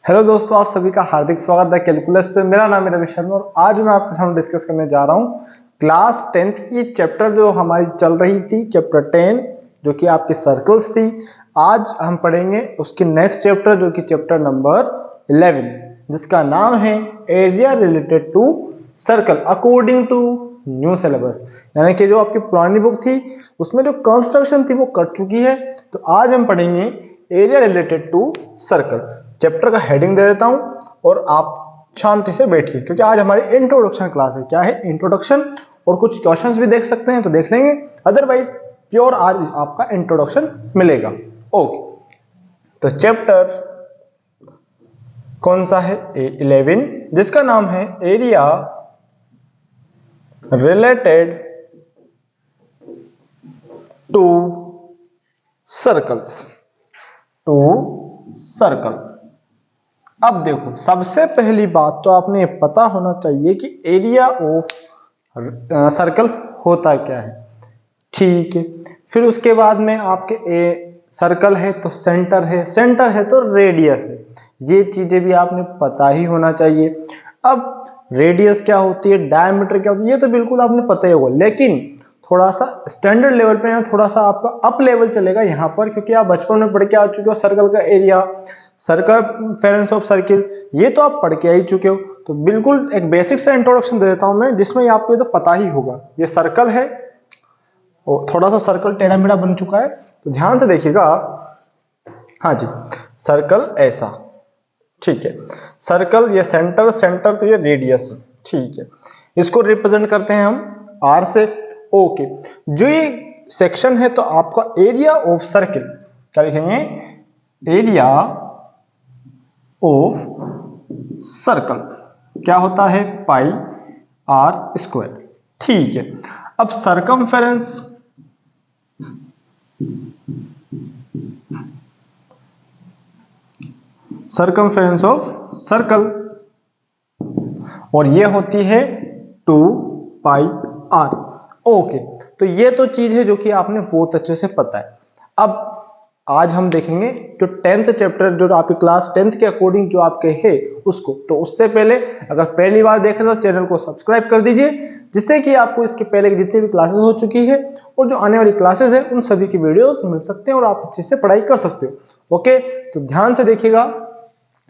Hello दोस्तों, आप सभी का हार्दिक स्वागत है कैलकुलस पे। मेरा नाम है रवि शर्मा और आज मैं आपके सामने डिस्कस करने जा रहा हूँ क्लास 10th की चैप्टर जो हमारी चल रही थी, चैप्टर 10 जो कि आपकी सर्कल्स थी। आज हम पढ़ेंगे उसकी नेक्स्ट चैप्टर जो कि चैप्टर नंबर 11 जिसका नाम है area related to circle according to new syllabus. यानी कि जो आपकी पुरानी बुक थी उसमें जो कंस्ट्रक्शन थी वो कट चुकी है, तो आज हम पढ़ेंगे area related to circle. Chapter का हेडिंग दे देता हूं और आप शांति से बैठिए क्योंकि आज हमारी इंट्रोडक्शन क्लास है। क्या है? इंट्रोडक्शन, और कुछ क्वेश्चंस भी देख सकते हैं तो देख लेंगे, अदरवाइज प्योर आज आपका इंट्रोडक्शन मिलेगा। ओके, तो चैप्टर कौन सा है? 11 जिसका नाम है एरिया रिलेटेड टू सर्कल्स। अब देखो, सबसे पहली बात तो आपने ये पता होना चाहिए कि एरिया ऑफ सर्कल होता क्या है। ठीक है, फिर उसके बाद में आपके सर्कल है तो सेंटर है, सेंटर है तो रेडियस है। ये चीजें भी आपने पता ही होना चाहिए। अब रेडियस क्या होती है, डायमीटर क्या होती है, ये तो बिल्कुल आपने पता ही होगा, लेकिन थोड़ा सा स्टैंडर्ड लेवल पे या थोड़ा सा आपका अप लेवल चलेगा यहाँ पर, क्योंकि आप बचपन में पढ़ के आ चुके हो सर्कल का एरिया, सर्कमफेरेंस ऑफ सर्किल, ये तो आप पढ़ के आ ही चुके हो। तो बिल्कुल एक बेसिक सा इंट्रोडक्शन दे देता हूं मैं, जिसमें आपको ये तो पता ही होगा। ये सर्कल है और थोड़ा सा सर्कल टेढ़ा मेढ़ा बन चुका है, तो ध्यान से देखिएगा। हाँ जी, सर्कल ऐसा, ठीक है, सर्कल ये सेंटर, सेंटर तो ये रेडियस, ठीक है, इसको रिप्रेजेंट करते हैं हम आर से। ओके, जो ये सेक्शन है तो आपका एरिया ऑफ सर्किल क्या लिखेंगे? एरिया ऑफ सर्कल क्या होता है? पाई आर स्क्वायर। ठीक है, अब सर्कमफेरेंस, सर्कमफेरेंस ऑफ सर्कल, और ये होती है 2 पाई आर। ओके, तो ये तो चीज है जो कि आपने बहुत अच्छे से पता है। अब आज हम देखेंगे जो 10th चैप्टर जो आपकी क्लास 10th के अकॉर्डिंग जो आपके है उसको। तो उससे पहले अगर पहली बार देख रहे हो तो चैनल को सब्सक्राइब कर दीजिए, जिससे कि आपको इसके पहले जितनी भी क्लासेस हो चुकी है और जो आने वाली क्लासेस है उन सभी की वीडियोस मिल सकते हैं और आप अच्छे से पढ़ाई कर सकते हो। ओके, तो ध्यान से देखिएगा।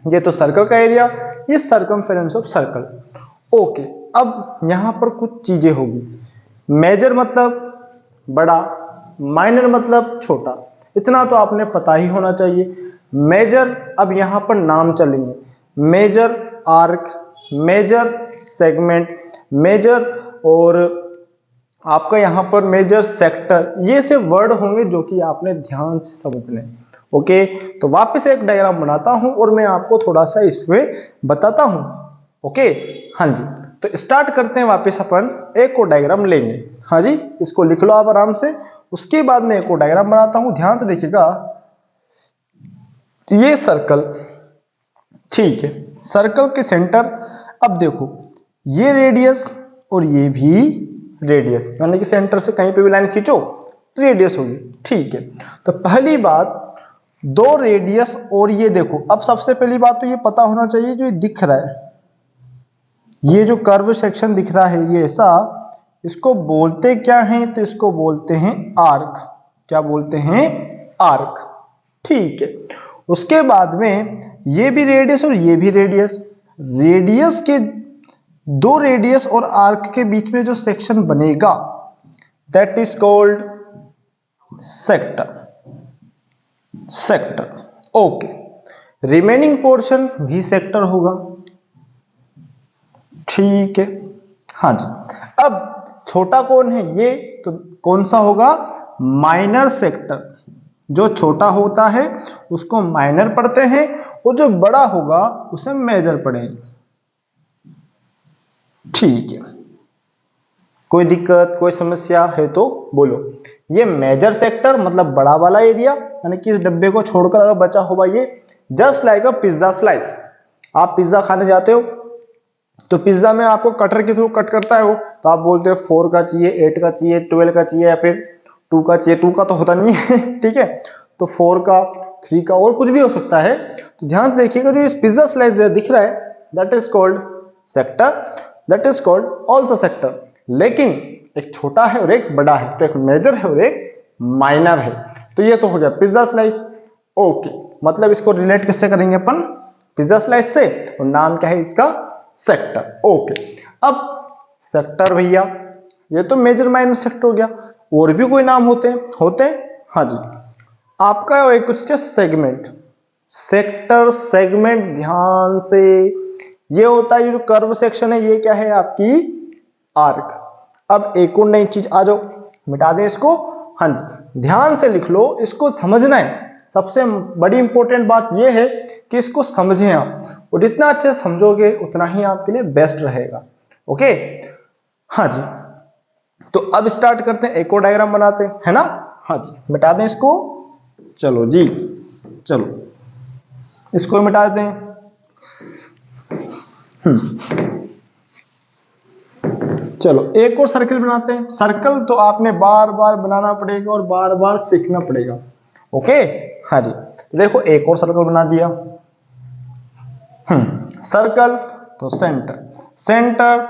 ये तो सर्कल का एरिया, ये सर्कमफेरेंस ऑफ सर्कल। ओके, अब यहां पर कुछ चीजें होगी। मेजर मतलब बड़ा, माइनर मतलब छोटा, इतना तो आपने पता ही होना चाहिए। मेजर, अब यहां पर नाम चलेंगे, major arc, major segment, major, और आपका यहां पर मेजर सेक्टर, ये से वर्ड होंगे जो कि आपने ध्यान से समझने। ओके, तो वापस एक डायग्राम बनाता हूं और मैं आपको थोड़ा सा इसमें बताता हूं। ओके, हाँ जी, तो स्टार्ट करते हैं। वापस अपन एक और डायग्राम लेंगे। हाँ जी, इसको लिख लो आप आराम से, उसके बाद मैं एक और डायग्राम बनाता हूं, ध्यान से देखिएगा। ये सर्कल, ठीक है, सर्कल के सेंटर, अब देखो ये रेडियस और ये भी रेडियस, यानी कि सेंटर से कहीं पे भी लाइन खींचो रेडियस होगी। ठीक है, तो पहली बात दो रेडियस, और ये देखो, अब सबसे पहली बात तो ये पता होना चाहिए जो ये दिख रहा है, ये जो कर्व सेक्शन दिख रहा है ये ऐसा, इसको बोलते क्या है? तो इसको बोलते हैं आर्क। क्या बोलते हैं? आर्क। ठीक है, उसके बाद में ये भी रेडियस और ये भी रेडियस, रेडियस के दो रेडियस और आर्क के बीच में जो सेक्शन बनेगा that is called sector. Sector, okay, remaining portion भी सेक्टर होगा। ठीक है, हाँ जी, अब छोटा कौन है? ये तो कौन सा होगा? Minor sector. जो छोटा होता है उसको माइनर पढ़ते हैं और जो बड़ा होगा उसे मेजर पढ़ेंगे। ठीक है, कोई दिक्कत, कोई समस्या है तो बोलो। ये मेजर सेक्टर मतलब बड़ा वाला एरिया, यानी कि इस डब्बे को छोड़कर अगर बचा होगा ये, just like a pizza slice. आप पिज्जा खाने जाते हो तो पिज्जा में आपको कटर के थ्रू कट करता है वो, तो आप बोलते हो 4 का चाहिए, 8 का चाहिए, 12 का चाहिए, या फिर 2 का चाहिए। 2 का तो होता नहीं है ठीक है, तो 4 का, 3 का, और कुछ भी हो सकता है। तो ध्यान से देखिएगा, जो इस पिज्जा स्लाइस दिख रहा है that is called sector, that is called also sector. लेकिन एक छोटा है और एक बड़ा है, तो एक मेजर है और एक माइनर है। तो ये तो हो गया पिज्जा स्लाइस। ओके, मतलब इसको रिलेट किससे करेंगे अपन? पिज्जा स्लाइस से, और नाम क्या है इसका? सेक्टर। ओके, अब सेक्टर भैया ये तो मेजर माइनर सेक्टर हो गया, और भी कोई नाम होते हैं? हाँ जी, आपका एक कुछ सेगमेंट, सेक्टर, सेगमेंट, ध्यान से ये होता है, ये जो कर्व सेक्शन है ये क्या है? आपकी आर्क। अब एक और नई चीज आ जाओ, मिटा दें इसको। हाँ जी, ध्यान से लिख लो, इसको समझना है। सबसे बड़ी इंपॉर्टेंट बात यह है कि इसको समझें आप, और जितना अच्छे से समझोगे उतना ही आपके लिए बेस्ट रहेगा। ओके, हाँ जी, तो अब स्टार्ट करते हैं, एक और डायग्राम बनाते हैं, है ना? हाँ जी, मिटा दें इसको। चलो जी, चलो इसको मिटा देते हैं। चलो एक और सर्कल बनाते हैं। सर्कल तो आपने बार बार बनाना पड़ेगा और बार बार सीखना पड़ेगा। ओके, हाँ जी, तो देखो एक और सर्कल बना दिया। सर्कल तो सेंटर, सेंटर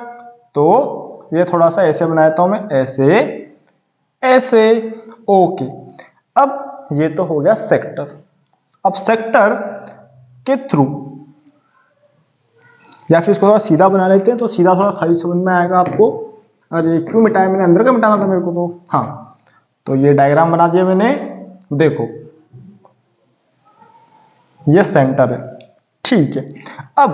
तो ये थोड़ा सा ऐसे बनाता हूं मैं, ऐसे ऐसे। ओके, अब ये तो हो गया सेक्टर। अब सेक्टर के थ्रू, या फिर इसको थोड़ा सीधा बना लेते हैं तो सीधा थोड़ा सही समझ में आएगा आपको। अरे क्यों मिटाया मैंने? अंदर का मिटाना था मेरे को तो। हाँ, तो ये डायग्राम बना दिया मैंने। देखो ये सेंटर है, ठीक है। अब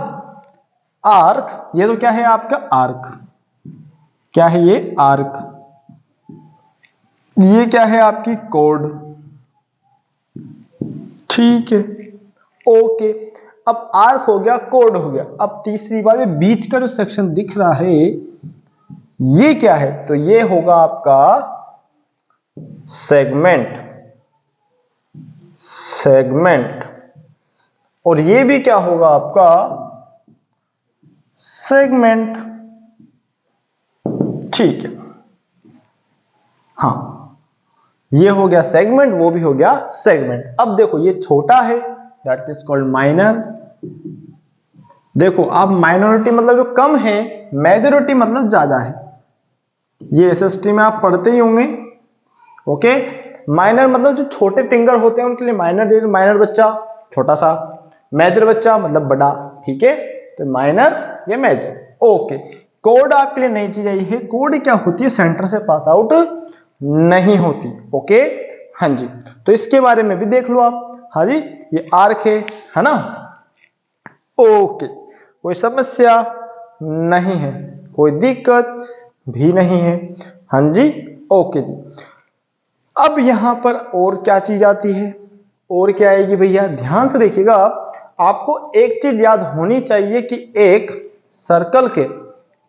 आर्क, ये तो क्या है आपका? आर्क। क्या है ये? आर्क। ये क्या है? आपकी कोड। ठीक है, ओके। अब आर्क हो गया, कोड हो गया। अब तीसरी बात, ये बीच का जो सेक्शन दिख रहा है ये क्या है? तो ये होगा आपका सेगमेंट, सेगमेंट। और ये भी क्या होगा आपका? सेगमेंट। ठीक है, हाँ, ये हो गया सेगमेंट, वो भी हो गया सेगमेंट। अब देखो ये छोटा है, दैट इज कॉल्ड माइनर। देखो आप माइनॉरिटी मतलब जो कम है, मेजॉरिटी मतलब ज्यादा है। ये एसएसटी में आप पढ़ते ही होंगे। ओके, माइनर मतलब जो छोटे फिंगर होते हैं उनके लिए माइनर, जैसे माइनर बच्चा छोटा सा, मेजर बच्चा मतलब बड़ा। ठीक है, तो माइनर या मेजर। ओके, कोड आपके लिए नई चीज आई है। कोड क्या होती है? सेंटर से पास आउट नहीं होती। ओके, हाँ जी, तो इसके बारे में भी देख लो आप। हाँ जी, ये आर्क है ना? ओके, कोई समस्या नहीं है, कोई दिक्कत भी नहीं है। हाँ जी, ओके जी। अब यहां पर और क्या चीज आती है? और क्या आएगी भैया? ध्यान से देखिएगा, आपको एक चीज याद होनी चाहिए कि एक सर्कल के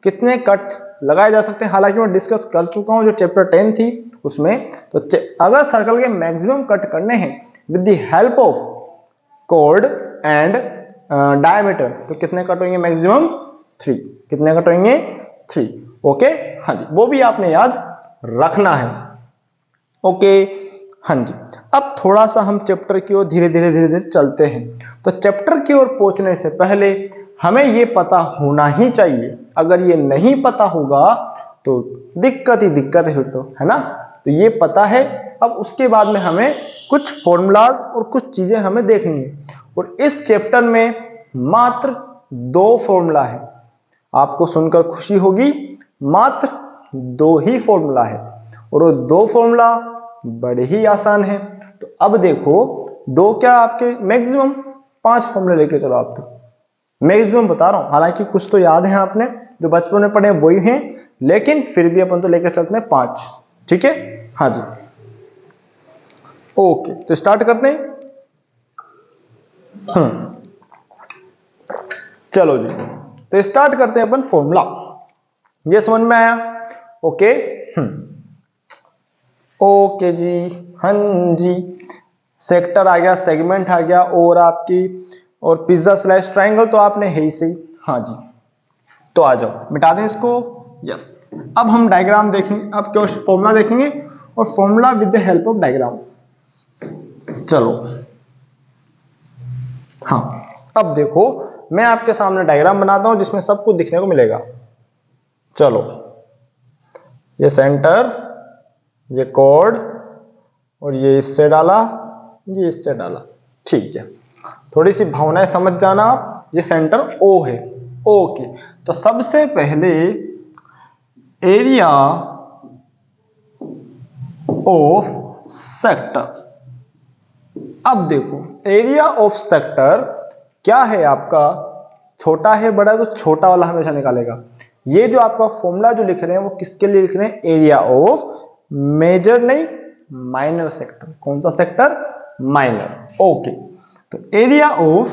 कितने कट लगाए जा सकते हैं। हालांकि मैं डिस्कस कर चुका हूं जो चैप्टर 10 थी उसमें। तो अगर सर्कल के मैक्सिमम कट करने हैं with the help of chord and diameter, तो कितने कट होंगे? मैक्सिमम 3। कितने कट होंगे? 3। ओके, हाँ जी, वो भी आपने याद रखना है। ओके, हाँ जी। अब थोड़ा सा हम चैप्टर की ओर धीरे धीरे चलते हैं। तो चैप्टर की ओर पहुंचने से पहले हमें ये पता होना ही चाहिए, अगर ये नहीं पता होगा तो दिक्कत ही दिक्कत है फिर तो, है ना? तो ये पता है। अब उसके बाद में हमें कुछ फॉर्मूलाज और कुछ चीजें हमें देखनी है, और इस चैप्टर में मात्र 2 फॉर्मूला है। आपको सुनकर खुशी होगी, मात्र 2 ही फॉर्मूला है, और वो 2 फॉर्मूला बड़े ही आसान है। तो अब देखो, 2 क्या आपके मैक्सिमम 5 फॉर्मूले लेके चलो। आप तो मैक्सिमम बता रहा हूं, हालांकि कुछ तो याद है आपने जो बचपन में पढ़े वही हैं, लेकिन फिर भी अपन तो लेकर चलते हैं 5। ठीक है, हाँ जी, ओके, तो स्टार्ट करते हैं। चलो जी, तो स्टार्ट करते हैं अपन फॉर्मूला। ये समझ में आया? ओके, ओके जी, हाँ जी। सेक्टर आ गया, सेगमेंट आ गया, और आपकी और पिज्जा स्लाइस ट्रायंगल तो आपने है ही सही। हाँ जी, तो आ जाओ मिटा दें इसको। यस, अब हम डायग्राम देखेंगे, अब क्या फॉर्मूला देखेंगे, और formula with the help of diagram. चलो, हाँ, अब देखो मैं आपके सामने डायग्राम बनाता हूं जिसमें सब कुछ दिखने को मिलेगा। चलो, ये सेंटर, ये कोड, और ये इससे डाला, ये इससे डाला, ठीक है। थोड़ी सी भावनाएं समझ जाना आप। ये सेंटर O है, ओके। तो सबसे पहले एरिया ऑफ सेक्टर। अब देखो एरिया ऑफ सेक्टर क्या है आपका, छोटा है बड़ा है तो छोटा वाला हमेशा निकालेगा। ये जो आपका फॉर्मूला जो लिख रहे हैं वो किसके लिए लिख रहे हैं, एरिया ऑफ मेजर नहीं माइनर सेक्टर। कौन सा सेक्टर, माइनर, ओके। तो एरिया ऑफ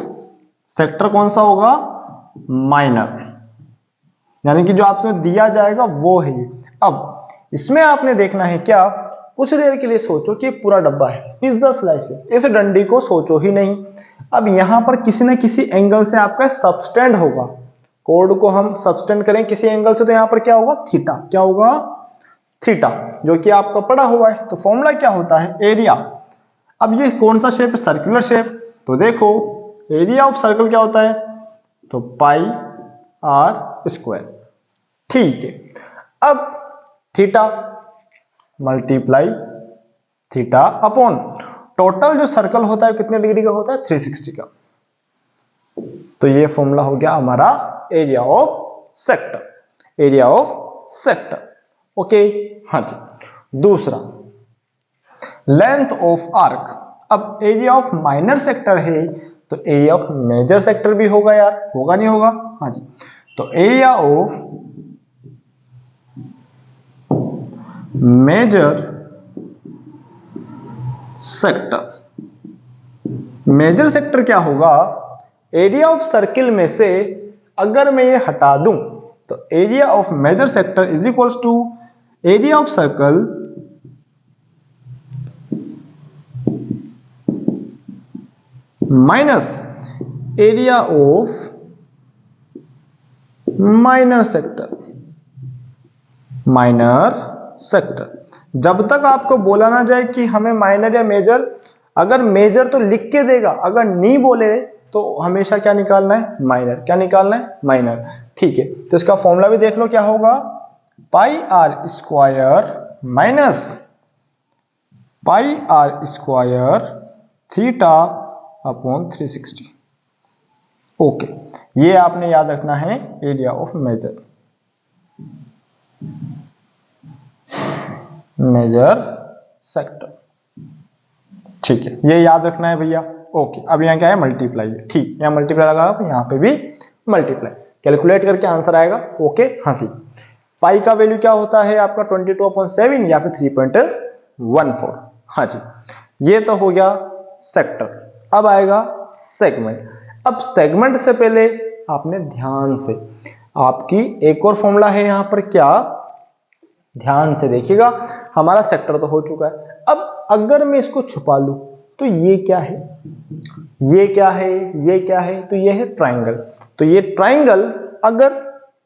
सेक्टर कौन सा होगा, माइनर, यानी कि जो आपको दिया जाएगा वो है ये। अब इसमें आपने देखना है क्या, कुछ देर के लिए सोचो कि पूरा डब्बा है, पिज्जा स्लाइस है, इस डंडी को सोचो ही नहीं। अब यहां पर किसी न किसी एंगल से आपका सबस्टेंड होगा, कोड को हम सबस्टेंड करें किसी एंगल से तो यहां पर क्या होगा, थीटा। क्या होगा, थीटा, जो कि आपका पड़ा हुआ है। तो फॉर्मूला क्या होता है, एरिया। अब ये कौन सा शेप है, सर्कुलर शेप। तो देखो एरिया ऑफ सर्कल क्या होता है, तो पाई आर स्क्वायर, ठीक है। अब theta multiply theta upon total जो सर्कल होता है कितने डिग्री का होता है, 360 का। तो ये फॉर्मूला हो गया हमारा area of sector, area of sector, okay. हाँ जी, दूसरा लेंथ ऑफ आर्क। अब एरिया ऑफ माइनर सेक्टर है तो एरिया ऑफ मेजर सेक्टर भी होगा यार, होगा नहीं होगा, हाँ जी। तो area of major sector, major sector क्या होगा, एरिया ऑफ सर्किल में से अगर मैं ये हटा दूं तो area of major sector is equals to area of circle minus area of minor sector, minor sector. जब तक आपको बोला ना जाए कि हमें माइनर या मेजर, अगर मेजर तो लिख के देगा, अगर नहीं बोले तो हमेशा क्या निकालना है, माइनर। क्या निकालना है, माइनर, ठीक है। तो इसका फॉर्मूला भी देख लो क्या होगा, pi R square minus pi R square theta upon 360, okay. ये आपने याद रखना है area of major, major sector, ठीक है। ये याद रखना है भैया, ओके। अब यहाँ क्या है, मल्टीप्लाई है, ठीक। यहाँ मल्टीप्लाई लगा तो यहाँ पे भी मल्टीप्लाई, कैलकुलेट करके आंसर आएगा, ओके। हाँ सी, पाई का वैल्यू क्या होता है आपका 22/7 या फिर 3.14, हाँ जी। ये तो हो गया सेक्टर। अब आएगा सेगमेंट। अब सेगमेंट से पहले आपने ध्यान से, आपकी एक और फॉर्मूला है यहाँ पर, क्या, ध्यान से देखिएगा। हमारा सेक्टर तो हो चुका है। अब अगर मैं इसको छुपा लूं तो ये क्या है, ये क्या है, ये क्या है, तो ये है ट्राइंगल। तो ये ट्राइंगल अगर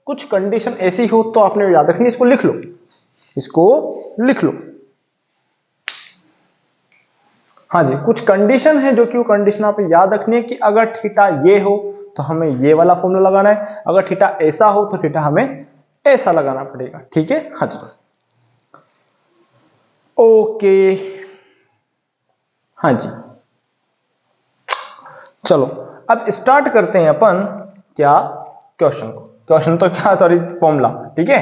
कुछ कंडीशन ऐसी हो तो आपने याद रखनी, इसको लिख लो, इसको लिख लो। हाँ जी, कुछ कंडीशन है जो कि वो कंडीशन आप याद रखनी है कि अगर थीटा ये हो तो हमें ये वाला फॉर्मूला लगाना है, अगर थीटा ऐसा हो तो थीटा हमें ऐसा लगाना पड़ेगा, ठीक है। हाँ जी, ओके। हाँ जी, चलो अब स्टार्ट करते हैं अपन क्या, क्वेश्चन को। क्वेश्चन तो क्या, सॉरी फॉर्मूला, ठीक है।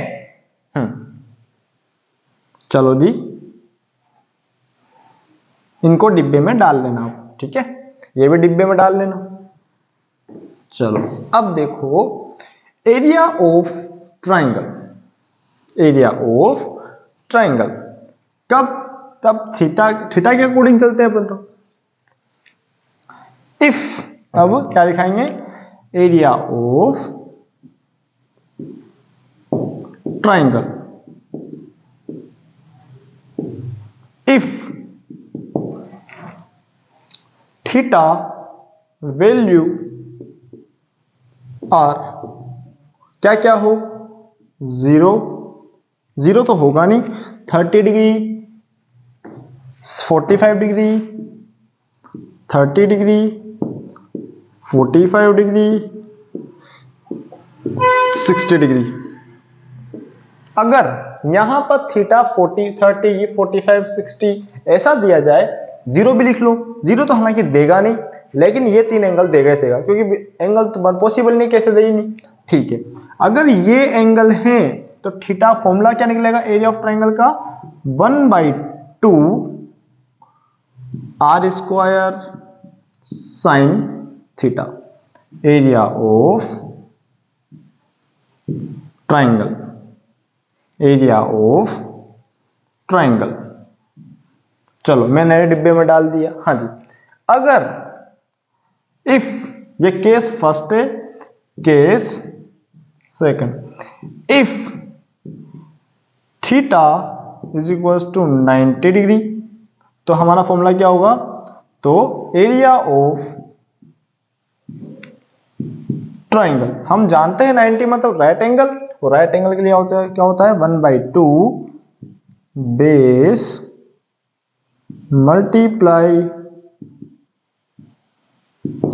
चलो जी, इनको डिब्बे में डाल लेना आप, ठीक है। ये भी डिब्बे में डाल लेना। चलो अब देखो area of triangle, area of triangle कब, तब थीटा, थीटा के अकॉर्डिंग चलते हैं अपन तो। इफ, अब क्या दिखाएंगे, area of triangle if theta value are क्या क्या हो, 0, 0 तो होगा नहीं, 30 degree, 45 degree, 30 degree, 45 degree, 60 degree. अगर यहां पर थीटा 40, 30, 45, 60 ऐसा दिया जाए, जीरो भी लिख लो, जीरो तो हालांकि देगा नहीं, लेकिन ये तीन एंगल देगा ही देगा, क्योंकि एंगल तो पॉसिबल नहीं, कैसे दे ही नहीं। ठीक है, अगर ये एंगल है तो थीटा फॉर्मूला क्या निकलेगा एरिया ऑफ ट्राइंगल का, 1/2 r square sine theta, area of triangle, area of triangle. चलो मैं नए डिब्बे में डाल दिया। हाँ जी, अगर इफ, ये केस फर्स्ट है, case second, if theta is equal to 90 degree, तो हमारा फॉर्मूला क्या होगा, तो एरिया ऑफ ट्राइंगल, हम जानते हैं 90 मतलब राइट एंगल, और राइट एंगल के लिए क्या होता है 1/2 base multiply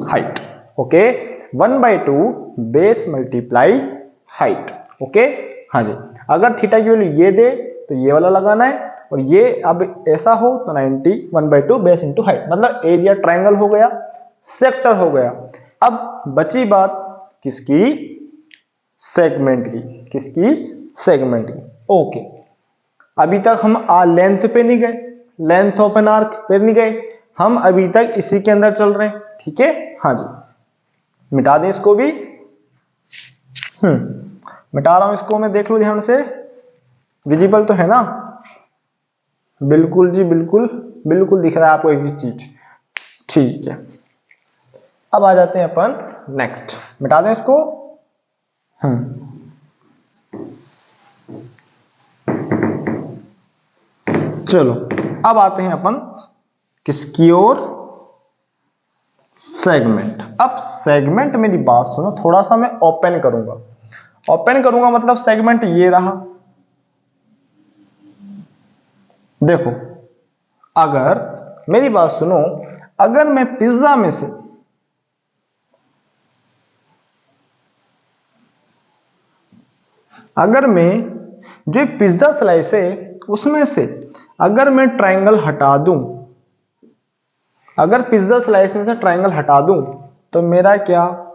height. Okay, 1/2 base multiply height. Okay, हाँ जी, अगर थीटा की वैल्यू ये दे तो ये वाला लगाना है, और ये अब ऐसा हो तो 90 1/2 बेस इंटू हाइट, मतलब एरिया ट्राइंगल हो गया, सेक्टर हो गया। अब बची बात किसकी, सेगमेंट की, किसकी, सेगमेंट की। ओके, अभी तक हम लेंथ पे नहीं गए, लेंथ ऑफ एन आर्क पे नहीं गए, हम अभी तक इसी के अंदर चल रहे हैं। ठीक है, हाँ जी, मिटा दें इसको भी, मिटा रहा हूं इसको मैं, देख लो ध्यान से, विजिबल तो है ना, बिल्कुल जी बिल्कुल, बिल्कुल दिख रहा है आपको एक भी चीज। ठीक है, अब आ जाते हैं अपन नेक्स्ट, मिटा दें इसको। चलो अब आते हैं अपन किसकी ओर, सेगमेंट। अब सेगमेंट, मेरी बात सुनो, थोड़ा सा मैं ओपन करूंगा, ओपन करूंगा मतलब सेगमेंट ये रहा। देखो, अगर मेरी बात सुनो, अगर मैं पिज्जा में से, अगर मैं जो पिज्जा स्लाइस है उसमें से अगर मैं ट्रायंगल हटा दूं, अगर पिज्जा स्लाइस में से ट्रायंगल हटा दूं, तो मेरा क्या,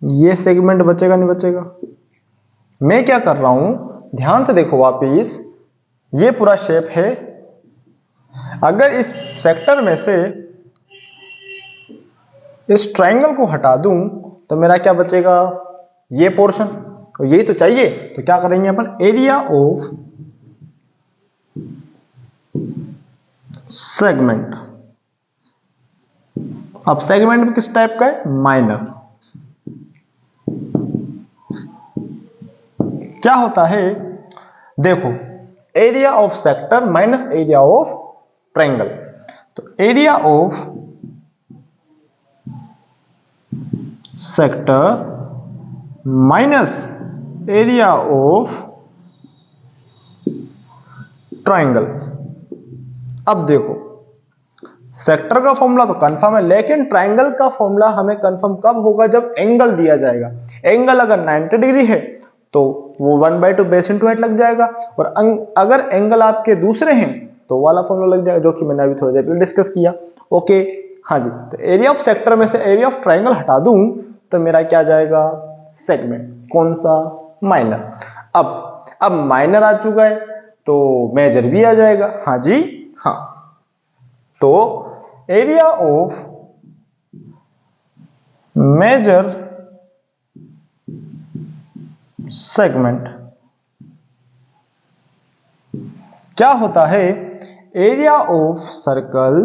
ये सेगमेंट बचेगा नहीं बचेगा। मैं क्या कर रहा हूं, ध्यान से देखो वापिस, ये पूरा शेप है, अगर इस सेक्टर में से इस ट्रायंगल को हटा दूं तो मेरा क्या बचेगा, ये पोर्शन, तो यही तो चाहिए। तो क्या करेंगे अपन, एरिया ऑफ सेगमेंट। अब सेगमेंट किस टाइप का है, माइनर। क्या होता है, देखो, area of sector minus area of triangle, तो area of sector minus area of triangle. अब देखो, सेक्टर का फॉर्मूला तो कंफर्म है, लेकिन ट्रायंगल का फॉर्मूला हमें कंफर्म कब होगा, जब एंगल दिया जाएगा। एंगल अगर 90 डिग्री है तो वो 1/2 बेस इंटू हाइट लग जाएगा, और अगर एंगल आपके दूसरे हैं तो वाला फॉर्मूला लग जाएगा, जो कि मैंने अभी थोड़ी देर पहले डिस्कस किया। ओके, हाँ जी, तो एरिया ऑफ सेक्टर में से एरिया ऑफ ट्रायंगल हटा दूं तो मेरा क्या जाएगा, सेगमेंट। कौन सा, माइनर। अब माइनर आ चुका है तो मेजर भी आ जाएगा। हाँ जी, हाँ, तो एरिया ऑफ मेजर सेगमेंट क्या होता है, area of circle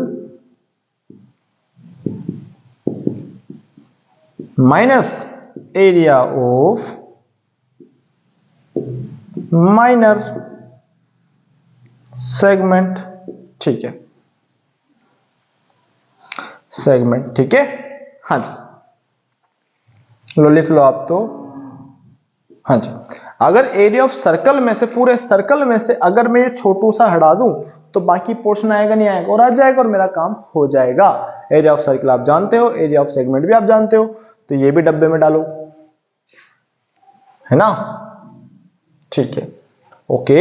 minus area of minor segment. ठीक है, सेगमेंट, ठीक है, हाँ जी, लो लिख लो आप तो। हाँ जी, अगर एरिया ऑफ सर्कल में से, पूरे सर्कल में से अगर मैं ये छोटू सा हटा दूं तो बाकी पोर्शन आएगा नहीं आएगा और आ जाएगा और मेरा काम हो जाएगा। एरिया ऑफ सर्कल आप जानते हो, एरिया ऑफ सेगमेंट भी आप जानते हो, तो ये भी डब्बे में डालो, है ना, ठीक है, ओके,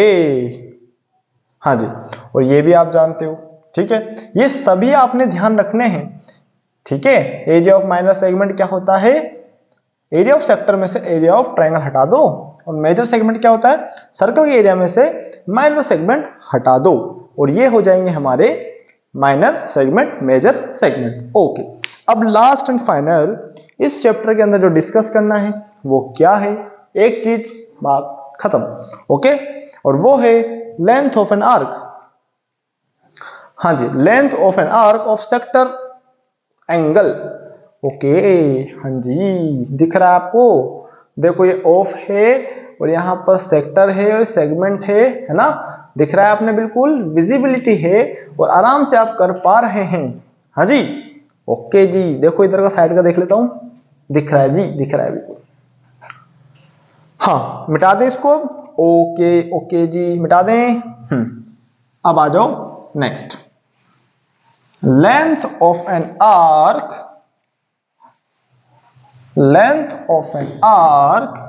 हाँ जी, और ये भी आप जानते हो, ठीक है, ये सभी आपने ध्यान रखने हैं, ठीक है। एरिया ऑफ माइनर सेगमेंट क्या होता है, एरिया ऑफ सेक्टर में से एरिया ऑफ ट्रायंगल हटा दो, और मेजर सेगमेंट क्या होता है, सर्कल के एरिया में से माइनर सेगमेंट हटा दो, और ये हो जाएंगे हमारे minor segment, major segment. Okay, अब लास्ट एंड फाइनल इस चैप्टर के अंदर जो डिस्कस करना है वो क्या है, एक चीज, बात खत्म, ओके, और वो है लेंथ ऑफ एन आर्क। हाँ जी, length of an arc of sector angle, okay, हाँ जी, दिख रहा है आपको, देखो ये ऑफ है और यहाँ पर सेक्टर है और सेगमेंट है ना, दिख रहा है आपने, बिल्कुल विजिबिलिटी है और आराम से आप कर पा रहे हैं, हाँ जी, ओके जी, देखो इधर का साइड का देख लेता हूं, दिख रहा है जी, दिख रहा है बिल्कुल, हाँ, मिटा दें इसको, ओके ओके जी, मिटा दें। अब आ जाओ next, length of an arc, length of an arc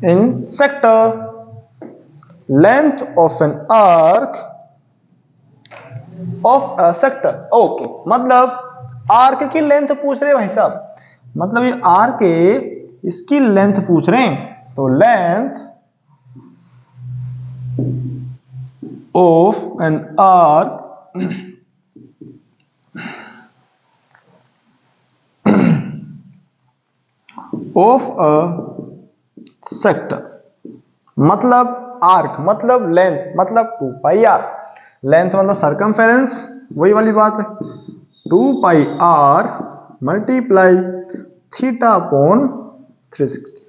in sector, length of an arc of a sector, okay, मतलब आर्क की लेंथ पूछ रहे भाई साहब, मतलब ये आर्क है, इसकी लेंथ पूछ रहे हैं, तो length of an arc of a sector, मतलब आर्क मतलब लेंथ मतलब 2 पाई आर, लेंथ मतलब सरकमफेरेंस, वही वाली बात है, 2 pi R multiply theta upon 360,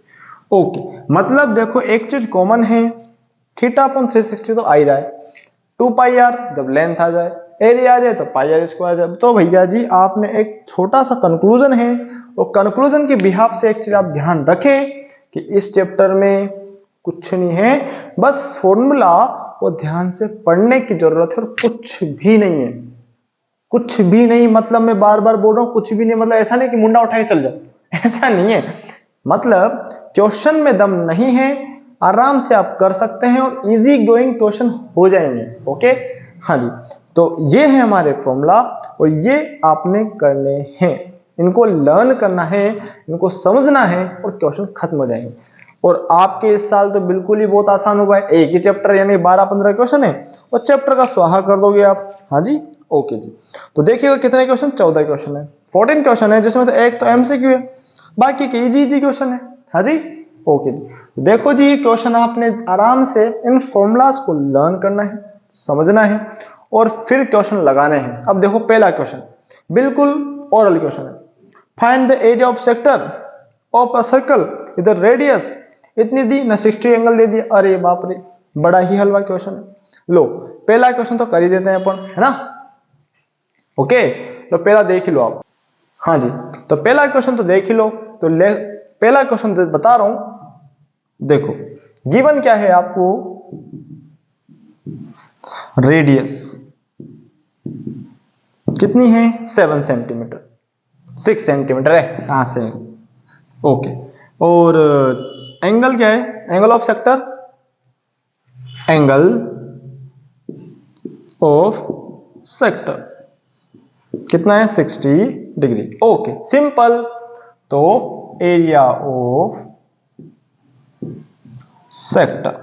okay, मतलब देखो एक चीज कॉमन है, थीटा अपॉन 360 तो आ ही रहा है, 2 पाई आर जब लेंथ आ जाए, एरिया आ जाए तो पाई आर स्क्वायर आ जाए, तो भैया जी आपने एक छोटा सा कंक्लूजन है, और कंक्लूजन के बिहाफ से एक चीज आप ध्यान रखें कि इस चैप्टर में कुछ नहीं है, बस फॉर्मूला और ध्यान से पढ़ने की जरूरत है और कुछ भी नहीं है, कुछ भी नहीं, मतलब मैं बार बार बोल रहा हूं कुछ भी नहीं, मतलब ऐसा नहीं कि मुंडा उठा के चल जाओ, ऐसा नहीं है, मतलब क्वेश्चन में दम नहीं है, आराम से आप कर सकते हैं और इजी गोइंग क्वेश्चन हो जाएंगे, ओके, हाँ जी, तो ये है हमारे फॉर्मूला और ये आपने करने हैं, इनको लर्न करना है, इनको समझना है और क्वेश्चन खत्म हो जाएंगे, और आपके इस साल तो बिल्कुल ही बहुत आसान होगा, एक ही चैप्टर यानी 12-15 क्वेश्चन है और चैप्टर का स्वाहा कर दोगे आप, हाँ जी, ओके जी, तो देखिएगा कितने क्वेश्चन, 14 क्वेश्चन है, 14 क्वेश्चन है, जिसमें से एक तो एमसीक्यू है, बाकी के इजी क्वेश्चन है, हाँ जी, ओके जी, देखो जी क्वेश्चन आपने आराम से इन फॉर्मूलाज को लर्न करना है, समझना है और फिर क्वेश्चन लगाने हैं। अब देखो पहला क्वेश्चन बिल्कुल ओरल क्वेश्चन है, find the area of sector of a circle, इधर रेडियस इतनी दी ना, 60 एंगल दे दिया, अरे बाप रे, बड़ा ही हलवा क्वेश्चन है, लो पहला क्वेश्चन तो कर ही देते हैं अपन, है ना, ओके, तो पहला देख ही लो आप, हाँ जी, तो पहला क्वेश्चन तो देख ही लो, तो पहला क्वेश्चन बता रहा हूं, देखो गिवन क्या है आपको, रेडियस कितनी है 7 सेंटीमीटर, 6 सेंटीमीटर है, कहां से, ओके, और एंगल क्या है, angle of sector, angle of sector कितना है 60 डिग्री, ओके, सिंपल, तो एरिया ऑफ सेक्टर,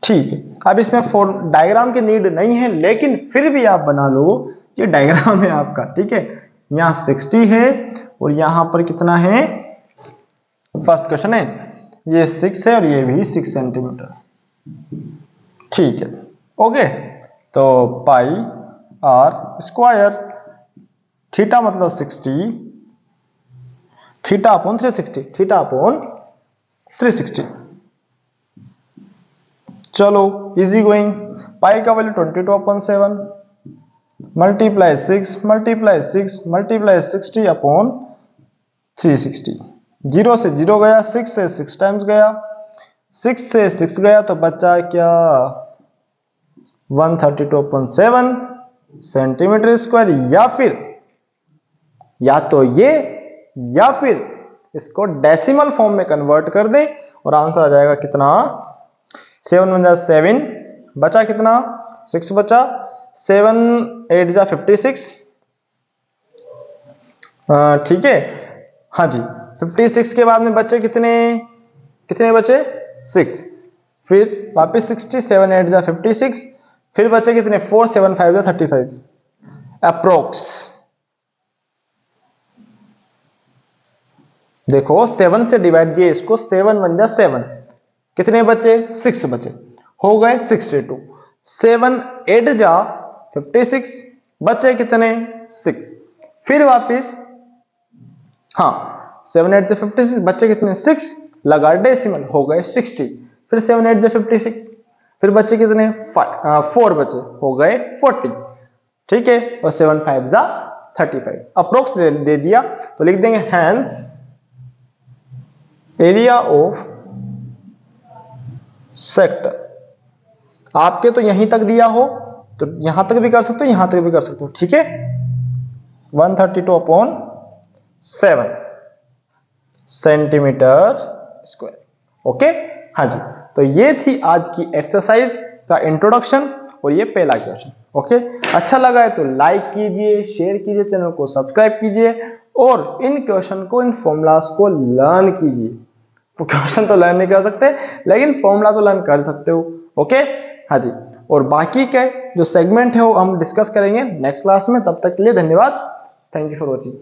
ठीक है, अब इसमें डायग्राम की नीड नहीं है, लेकिन फिर भी आप बना लो, ये डायग्राम है आपका, ठीक है, यहां 60 है और यहां पर कितना है, फर्स्ट क्वेश्चन है, ये 6 है और ये भी 6 सेंटीमीटर, ठीक है, ओके, तो पाई आर स्क्वायर, थीटा मतलब 60, थीटा अपॉन 360, थीटा अपॉन 360, चलो इजी गोइंग, पाई का value 22/7 multiply 6 multiply 6 multiply 60 upon 360, 0 से 0 गया, 6 से 6 टाइम्स गया, 6 से 6 गया तो बचा क्या 132/7 सेंटीमीटर स्क्वायर, या तो ये या फिर इसको डेसिमल फॉर्म में कन्वर्ट कर दें और आंसर आ जाएगा कितना 7 1 7, बचा कितना 6 बचा, 7 8 56, ठीक है। हाँ जी 56 के बाद में बचे कितने बचे 6, फिर वापस 60, 7 8 56, फिर बचे कितने 4 7 5 35 अप्रोक्स। देखो 7 से डिवाइड दिए इसको, 7 1 7, कितने बचे 6 बचे, हो गए 62, 7 8 56, बचे कितने 6, फिर वापिस हाँ 7 8 56, बच्चे कितने 6, लगा डेसिमल, हो गए 60, फिर 7 8 56, फिर बच्चे कितने 4 बचे, हो गए 40, ठीक है, और 7 5 35 अप्रोक्स दे दिया, तो लिख देंगे हैंस एरिया ऑफ सेक्टर। आपके तो यहीं तक दिया हो तो यहां तक भी कर सकते हो, यहां तक भी कर सकते हो, ठीक है। 132/7 सेंटीमीटर स्क्वायर, ओके। हाँ जी, तो ये थी आज की एक्सरसाइज का इंट्रोडक्शन और ये पहला क्वेश्चन, ओके। अच्छा लगा है तो लाइक कीजिए, शेयर कीजिए, चैनल को सब्सक्राइब कीजिए और इन क्वेश्चन को, इन फॉर्मूलाज को लर्न कीजिए। क्वेश्चन तो लर्न नहीं कर सकते लेकिन फॉर्मूला तो लर्न कर सकते हो, ओके। हाँ जी, और बाकी के जो सेगमेंट है वो हम डिस्कस करेंगे नेक्स्ट क्लास में। तब तक के लिए धन्यवाद, थैंक यू फॉर वॉचिंग।